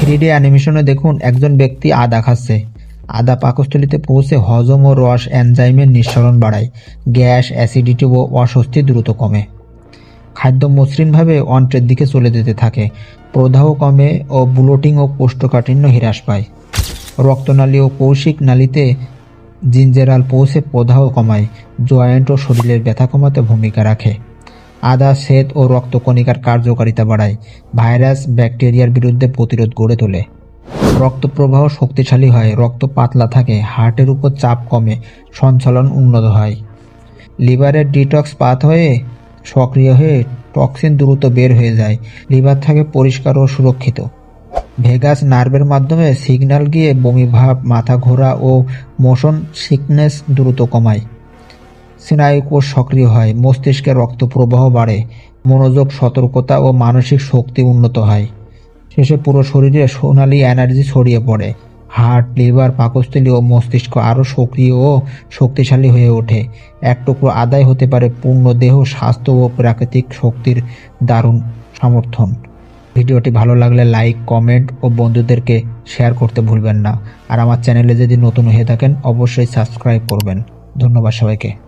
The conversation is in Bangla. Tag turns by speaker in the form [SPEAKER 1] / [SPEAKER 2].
[SPEAKER 1] 3D অ্যানিমেশনে দেখুন একজন ব্যক্তি আদা খাচ্ছে। আদা পাকস্থলীতে পৌঁছে হজম ও রস এনজাইমের নিঃসরণ বাড়ায়, গ্যাস, অ্যাসিডিটি ও অস্বস্তি দ্রুত কমে। খাদ্য মসৃণভাবে অন্ত্রের দিকে চলে যেতে থাকে, প্রদাহ কমে ও ব্লোটিং ও কোষ্ঠকাঠিন্য হ্রাস পায়। রক্তনালী ও কৌশিক নালীতে জিঞ্জেরাল পৌঁছে প্রদাহ কমায়, জয়েন্ট ও শরীরের ব্যথা কমাতে ভূমিকা রাখে। আদা শ্বেত ও রক্তকণিকার কার্যকারিতা বাড়ায়, ভাইরাস, ব্যাকটেরিয়ার বিরুদ্ধে প্রতিরোধ গড়ে তোলে। রক্ত প্রবাহ শক্তিশালী হয়, রক্ত পাতলা থাকে, হার্টের উপর চাপ কমে, সঞ্চালন উন্নত হয়। লিভারের ডিটক্স পাথ হয়ে সক্রিয় হয়ে টক্সিন দ্রুত বের হয়ে যায়, লিভার থাকে পরিষ্কার ও সুরক্ষিত। ভেগাস নার্ভের মাধ্যমে সিগন্যাল গিয়ে বমি ভাব, মাথা ঘোরা ও মোশন সিকনেস দ্রুত কমায়। স্নায়ুকোষ সক্রিয় হয়, মস্তিষ্কে রক্ত প্রবাহ বাড়ে, মনোযোগ, সতর্কতা ও মানসিক শক্তি উন্নত হয়। শেষে পুরো শরীরে সোনালি এনার্জি ছড়িয়ে পড়ে। হার্ট, লিভার, পাকস্থলী ও মস্তিষ্ক আরও সক্রিয় ও শক্তিশালী হয়ে ওঠে। এক টুকরো আদায় হতে পারে পূর্ণ দেহ, স্বাস্থ্য ও প্রাকৃতিক শক্তির দারুণ সমর্থন। ভিডিওটি ভালো লাগলে লাইক, কমেন্ট ও বন্ধুদেরকে শেয়ার করতে ভুলবেন না। আর আমার চ্যানেলে যদি নতুন হয়ে থাকেন অবশ্যই সাবস্ক্রাইব করবেন। ধন্যবাদ সবাইকে।